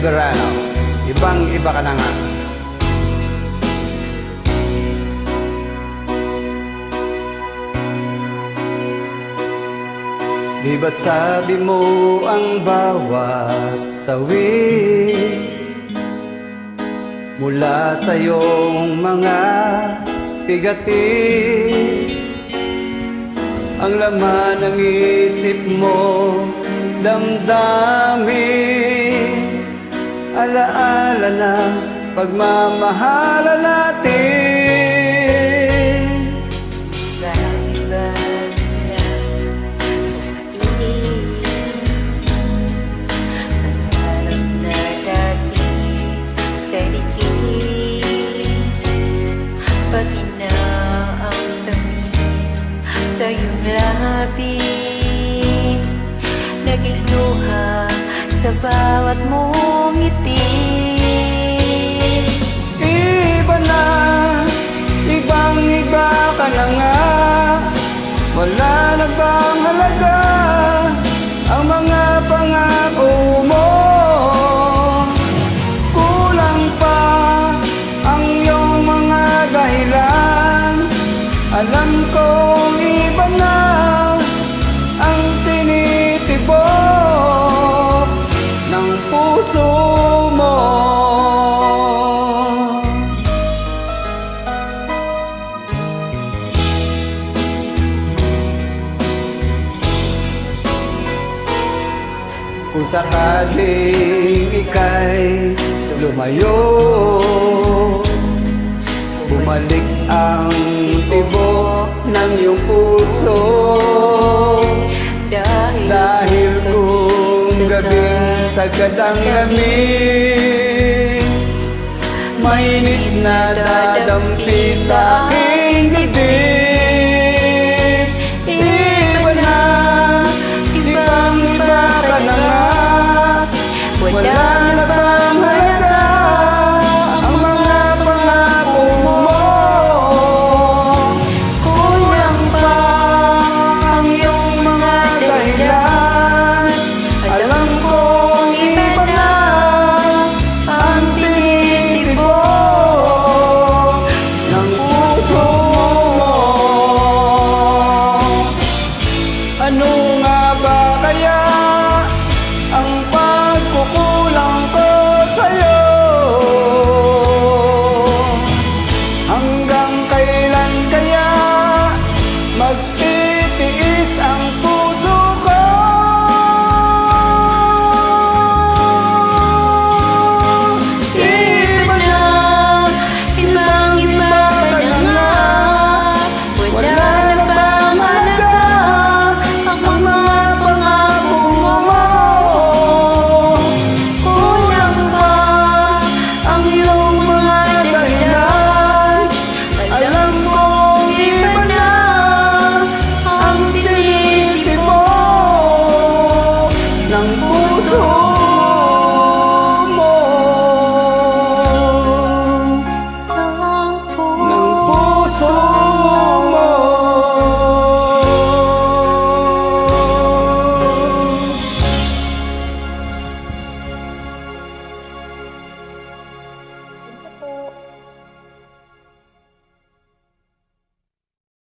Soberano, ibang-iba ka na nga. Di ba't sabi mo ang bawat sawi mula sa iyong mga bigati, ang laman ng isip mo, damdamin, alaala na pagmamahalan natin. Sa iba na umatiin, pangarap na dati kalikin, pati na ang tamis sa iyong labi, naging luha sa bawat mong ngiti. Iba na, ibang-iba ka na nga, wala na bang halaga ang mga pangako mo? Kulang pa ang iyong mga dahilan, alam kong iba na ang tinitibok ng puso mo. Kung sakaling ika'y lumayo, bumalik ang tibok ng iyong puso, dahil kung gabing sagad ang lamig, mainit na dadampi sa aking dibdib. Iba na, ibang-iba ka na nga, wala na bang halaga ang mga pangako mo? Kulang pa ang iyong mga dahilan, alam kong iba na ang tinitibok ng puso mo. Ano nga ba kaya